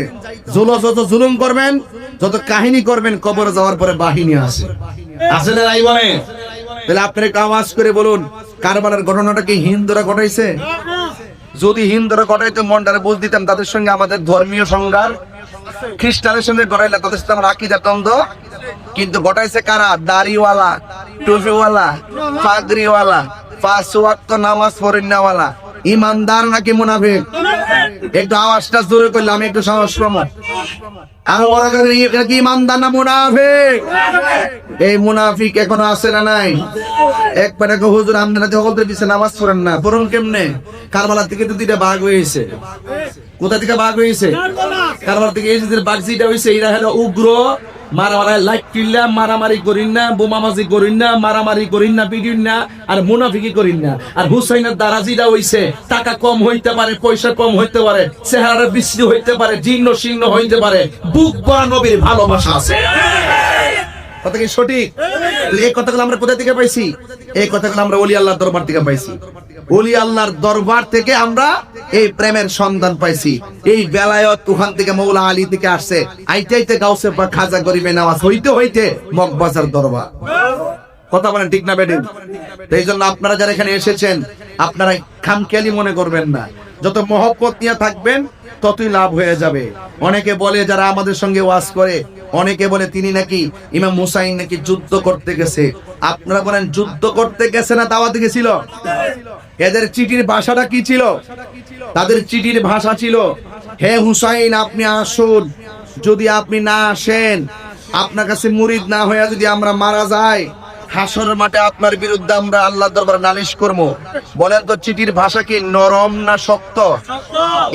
যত জুলুম করবেন, যত কাহিনী করবেন, কবর যাওয়ার পরে বাহিনী আছে। আসলে নাই বলে? তাহলে আপনারা একটু আওয়াজ করে বলুন, কারবালার ঘটনাটা কি হিন্দুরা ঘটাইছে? যদি হিন্দুরা ঘটাইতো মনটারে বুঝ দিতাম, তাদের সঙ্গে আমাদের ধর্মীয় সংঘাত। খ্রিস্টানের সঙ্গে ঘটাইলে তাদের সাথে আমার আকীদার দ্বন্দ্ব। কিন্তু ঘটাইছে কারা? দাড়িওয়ালা, টুপিওয়ালা, পাগড়িওয়ালা, 5 ওয়াক্ত নামাজ পড়েনওয়ালা। ইমানদার নাকি মুনাফিক? একটু আওয়াজটা জোরে করলে আমি একটু সাহস পাবো। আর ওরা কি ইমানদার না মুনাফিক? এই মুনাফিক এখনো আছে না নাই? একবার হুজুর আপনারা হলদের পিছনে নামাজ পড়েন না, পড়ুন কেমনে? কারবালার থেকে তো 2টা ভাগ হয়েছে। কোথা থেকে ভাগ হয়েছে? কারবালার থেকে। এই যে ভাগ যেটা হয়েছে, এরা হলো উগ্র, মারামারি লাইট কিল্লা, মারামারি করিন না, বোমাবাজি করিন না, মারামারি করিন না, পিটিন না, আর মুনাফিকি করিন না। আর হুসাইনের দ্বারা যেটা হইছে, টাকা কম হইতে পারে, পয়সা কম হইতে পারে, চেহারা বিশ্রী হইতে পারে, জীর্ণ শীর্ণ হইতে পারে, বুক ভরা নবীর ভালোবাসা আছে। কথা কি সঠিক? এই কথাগুলো আমরা কোথা থেকে পাইছি? এই কথাগুলো আমরা ওলি আল্লাহর দরবার থেকে পাইছি। ওলি আল্লাহর দরবার থেকে আমরা এই প্রেমের সন্ধান পাইছি। এই বেলায়ত ওখান থেকে মৌলা আলী থেকে আসছে, আইতে গাউসে পাক খাজা গরিবে নামাজ হইতে হইতে মগবাজার দরবার। কথা বলেন ঠিক না বেঠিক? এই জন্য আপনারা যারা এখানে এসেছেন, আপনারা খামখেয়ালি মনে করবেন না। যত মহব্বত নিয়ে থাকবেন ততই লাভ হয়ে যাবে। অনেকে বলে, যারা আমাদের সঙ্গে ওয়াজ করে, অনেকে বলে তিনি নাকি ইমাম হুসাইন নাকি যুদ্ধ করতে গেছে। আপনারা বলেন যুদ্ধ করতে গেছে না দাওয়াতে গেছিল? এদের চিঠির ভাষাটা কি ছিল? তাদের চিঠির ভাষা ছিল, হে হুসাইন আপনি আসুন, যদি আপনি না আসেন, আপনার কাছে মুরিদ না হয়ে যদি আমরা মারা যাই, হাসরের মাঠে আপনার বিরুদ্ধে আমরা আল্লাহর দরবারে নালিশ করব। বলেন তো চিঠির ভাষা কি নরম না শক্ত?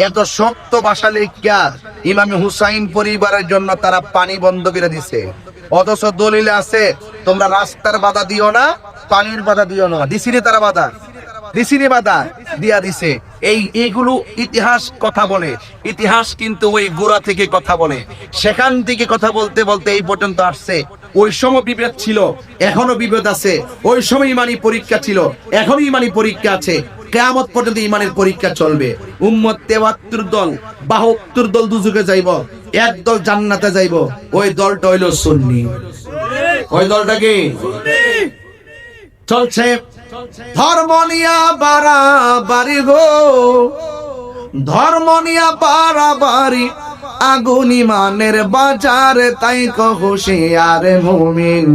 এত শক্ত ভাষা লিখিয়া ইমাম হুসাইন পরিবারের জন্য তারা পানি বন্ধ করে দিছে, অথচ দলিলে আছে তোমরা রাস্তার বাধা দিও না, পানির বাধা দিও না। দিছিনি তারা বাধা? দিছিনি বাধা? দিয়া দিছে। এইগুলো ইতিহাস কথা বলে, ইতিহাস কিন্তু ওই গোড়া থেকে কথা বলে, সেখান থেকে কথা বলতে বলতে এই পর্যন্ত আসছে। ওই সময় বিভেদ ছিল, এখনো বিভেদ আছে। ওই সময় ইমানি পরীক্ষা ছিল, এখনো ইমানি পরীক্ষা আছে। কিয়ামত পর্যন্ত ইমানের পরীক্ষা চলবে। উম্মত 73 দল, 72 দল দুজকে যাইব, এক দল জান্নাতে যাইব। ওই দলটা হইল সুন্নি। ওই দলটা কি? চলছে ধর্ম নিয়া বাড়াবাড়ি গো, ধর্ম নিয়া বাড়াবাড়ি, আগুন ইমানের বাজারে, তাই কো হুঁশিয়ারে মুমিন,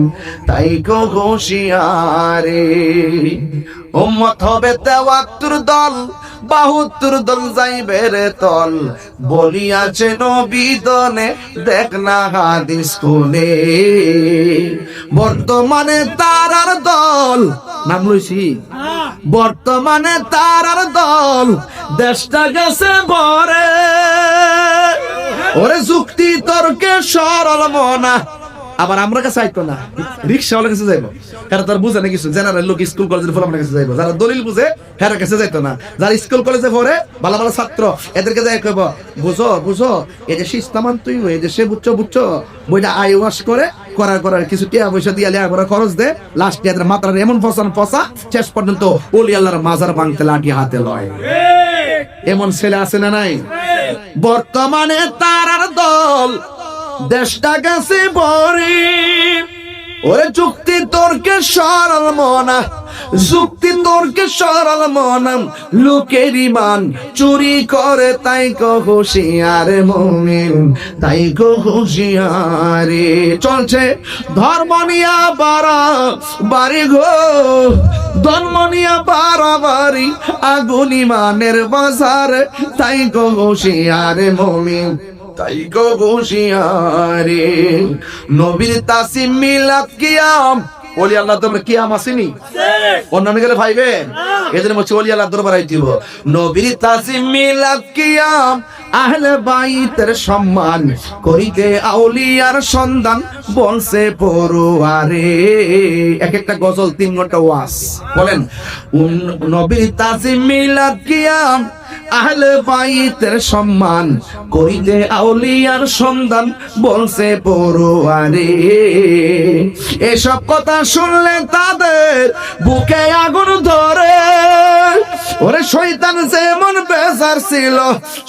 তাই কো হুঁশিয়ারে। উম্মত হবে 73 দল, 72 দল যাইবে রে তল, বলিয়াছে নবী দনে, দেখ না হাদিস খুলে। বর্তমানে তারার দল, নাম লইছি, বর্তমানে তারার দল, দেশটা গেছে ভরে। ওরে যুক্তি তর্কে সরল মনা, আবার আমরা কাছে আইতো না, রিক্সাওয়ালার কাছে যাইবো, কারণ তার বুঝে না কিছু। জেনারেল লোক স্কুল কলেজের ফলাফলের কাছে যাইবো, যারা দলিল বুঝে হেরার কাছে যাইতো না। যারা স্কুল কলেজে পড়ে ভালো ভালো ছাত্র, এদেরকে যাই কইব, বুঝো বুঝো এই যে সিস্তামান তুই, এই যে সে বুঝছো বুঝছো, বইটা আই ওয়াশ করে করার কিছু টিয়া পয়সা দিয়ে লেয়া করে খরচ দে, লাস্ট এদের মাত্রার এমন ফসা শেষ পর্যন্ত ওলি আল্লাহর মাজার ভাঙতে লাঠি হাতে লয়। এমন ছেলে আছে না নাই? বর্তমানে তারার দল, দেশটা গেছে ভরে। ওরে যুক্তি তর্কে সরল মনা, যুক্তি তর্কে সরল মনা, লোকের ইমান চুরি করে, তাই কো হুঁশিয়ারে মুমিন, তাই কো হুঁশিয়ারে। চলছে ধর্ম নিয়া বাড়াবাড়ি গো, ধর্ম নিয়া বাড়াবাড়ি, আগুন ইমানের বাজারে, তাই কো হুঁশিয়ারে মুমিন, তাই গো হুঁশিয়ারে। নবীর তাসিম মিলাদ কিয়াম, ওলি আল্লাহ তোমরা কিয়াম আসেনি? অন্যান্য গেলে ভাইবে এদের মধ্যে ওলি আল্লাহ দরবার আইতিব। নবীর তাসিম মিলাদ কিয়াম, আহলে বাইতের সম্মান করিতে আউলিয়ার সন্ধান, বলছে পড়ুয়ারে। এক একটা গজল 3 ঘন্টা ওয়াজ। বলেন নবীর তাসিম মিলাদ কিয়াম, আহলে বাইতের সম্মান করিতে আউলিয়ার সন্ধান, বলছে পড়ুয়ারে। এসব কথা শুনলে তাদের বুকে আগুন ধরে। ওরে শয়তান যেমন বেজার ছিল,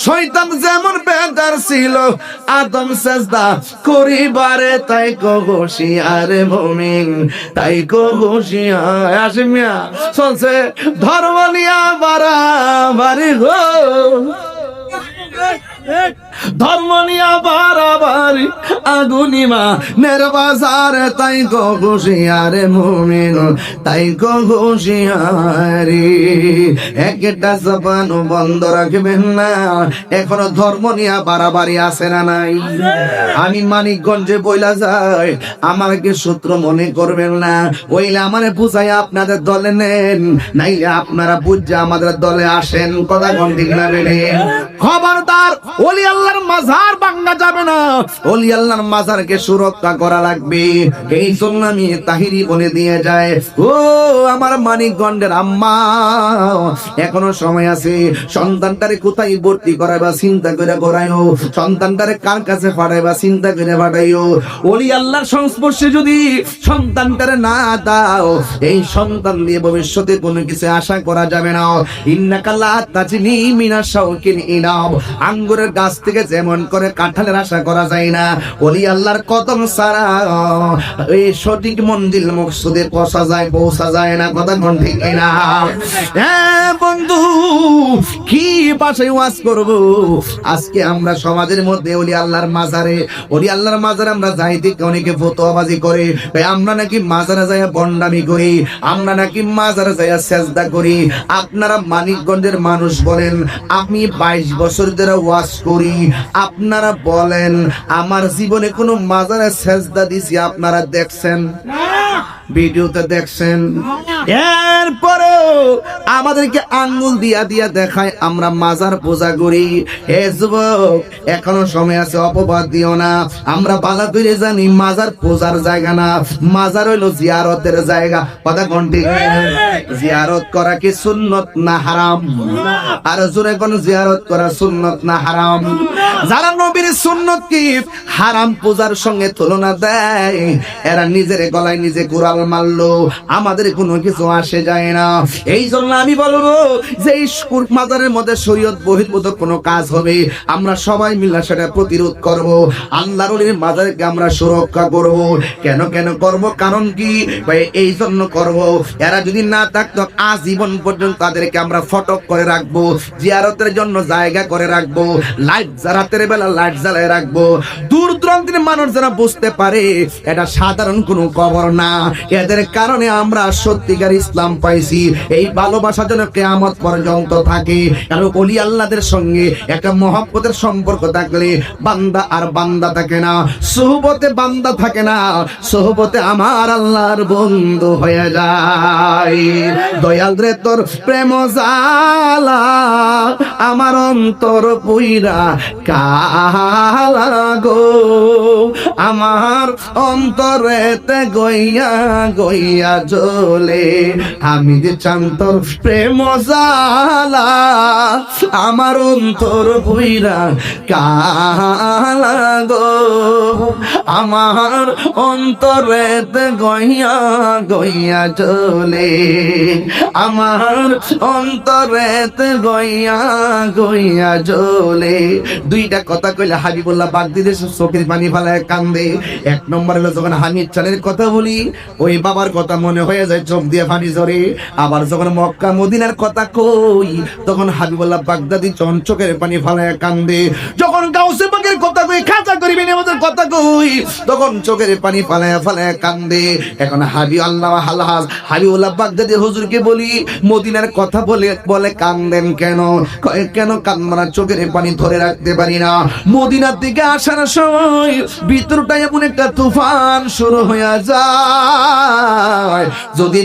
শয়তান যেমন বেজার ছিল, আদম সেজদা করিবারে, তাই কো হুঁশিয়ারে মুমিন, তাই কো হুঁশিয়ার। আসিমিয়া চলছে ধর্ম নিয়া বাড়াবাড়ি গো, ধর্ম নিয়া বাড়াবাড়ি, আগুন ইমানের বাজারে, তাই কো হুঁশিয়ারে মুমিন, তাই কো হুঁশিয়ারে। একটা জবান বন্ধ রাখবেন না, এখনো ধর্ম নিয়া বাড়াবাড়ি আছে না নাই? আমি মানিকগঞ্জে বইলা যাই, আমাকে সূত্র মনে করবেন না, ওইলে আমারে বুঝাই আপনাদের দলে নেন, নাইলে আপনারা বুঝা আমাদের দলে আসেন। কথা কোন ঠিক না বেনে? খবরদার, ওলি আল্লাহর মাজার ভাঙা যাবে না, ওলি আল্লাহর মাজারকে সুরক্ষা করা লাগবে। এই জন্য আমি তাহিরি বলে দিয়ে যায়, ও আমার মানিকগঞ্জের আম্মা, এখনো সময় আছে, সন্তানটারে কোথায় ভর্তি করাইবা চিন্তা করে করাইও, সন্তানটারে কার কাছে পাঠাইবা চিন্তা করে পাঠাইও। ওলি আল্লাহর সংস্পর্শে যদি সন্তানটারে না দাও, এই সন্তান দিয়ে ভবিষ্যতে কোনো কিছু আশা করা যাবে না। ইন্নাকা লা তাজনি মিনাশ শাওকিল ইনাব, আঙ্গুরের গাছ থেকে যেমন করে কাঁঠালের আশা করা যায় না, ওলি আল্লাহর কদম ছাড়া এই সঠিক মন্দির মকসুদে পৌঁছা যায় না। কথা কোন ঠিক না? হ্যাঁ বন্ধু, কি পাশে ওয়াজ করব? আজকে আমরা সমাজের মধ্যে ওলি আল্লাহর মাজারে, ওলি আল্লাহর মাজারে আমরা যাইতে অনেকে ফতোয়াবাজি করে, আমরা নাকি মাজারে যাইয়া বন্ডামি করি, আমরা নাকি মাজারে যাইয়া সেজদা করি। আপনারা মানিকগঞ্জের মানুষ বলেন, আমি 22 বছর ধরে ওয়াজ করি, আপনারা বলেন, আমার জীবনে কোনো মাজারে সেজদা দিছি আপনারা দেখছেন? ভিডিওতে দেখছেন? এরপরেও আমাদেরকে আঙ্গুল দিয়া দিয়া দেখায় আমরা মাজার পূজা করি। হে যুবক, এখনো সময় আছে, অপবাদ দিও না। আমরা ভালো করে জানি মাজার পূজার জায়গা না, মাজার হইলো জিয়ারতের জায়গা। কথা কোনটি? জিয়ারত করা কি সুন্নত না হারাম? আর জোরে কোন জিয়ারত করা সুন্নত না হারাম? যারা নবীর সুন্নত কি হারাম পূজার সঙ্গে তুলনা দেয়, এরা নিজের গলায় নিজে কুড়াল মারলো, আমাদের কোনো কিছু আসে যায় না। এই জন্য আমি বলবো যে এই মাজারের মধ্যে শরীয়ত বহির্ভূত কোনো কাজ হবে, আমরা সবাই মিলে সেটা প্রতিরোধ করব। আল্লাহর ওলির মাজারকে আমরা সুরক্ষা করব। কেন কেন করব? কারণ কি ভাই? এই জন্য করব, এরা যদি না থাকতো আজীবন পর্যন্ত তাদেরকে আমরা ফটক করে রাখবো, জিয়ারতের জন্য জায়গা করে রাখবো, লাইট রাতের বেলা লাইট জ্বালায় রাখবো। দূর দূরান্তের মানুষ যারা বুঝতে পারে এটা সাধারণ কোনো কবর না, এদের কারণে আমরা সত্যিকার ইসলাম পাইছি। এই ভালোবাসা যেন কিয়ামত পর্যন্ত থাকে। কারণ ওলি আল্লাহদের সঙ্গে একটা মহব্বতের সম্পর্ক থাকলে বান্দা আর বান্দা থাকে না, সোহবতে বান্দা থাকে না, সোহবতে আমার আল্লাহর বন্ধু হয়ে যায়। দয়াল রে তোর প্রেম জালা আমার অন্তর পুইরা কালা গো, আমার অন্তরেতে গইয়া গইয়া জ্বলে, আমি যে চান্তর প্রেম জালা আমার অন্তর পুইরা কালা গো, আমার অন্তরেতে গইয়া গইয়া জ্বলে, আমার অন্তরেতে গইয়া গইয়া জ্বলে। দুইটা কথা কইলে হাবিবুল্লাহ বাগদিদের চোখের পানি ফালায় কান্দে। এক নম্বর হলো যখন হামিদ চালের কথা বলি, ওই বাবার কথা মনে হয়ে যায়, চোখ দিয়ে পানি ঝরে। আবার যখন মক্কা মদিনার কথা কই, তখন হাবিবুল্লাহ বাগদাদি চোখের পানি ফালায় কান্দে। যখন গাউসে পাকের কথা কই, খাজা গরিবের নেমাজের কথা কই, তখন চোখের পানি ফালায় ফালায় কান্দে। এখন হাবিবুল্লাহ বাগদাদি হুজুরকে বলি, মদিনার কথা বলে কান্দেন কেন? কেন কান্না? চোখের পানি ধরে রাখতে পারি না। মদিনার দিকে আসার সময় ভিতরটা এমন একটা তুফান শুরু হয়ে যায়, যদি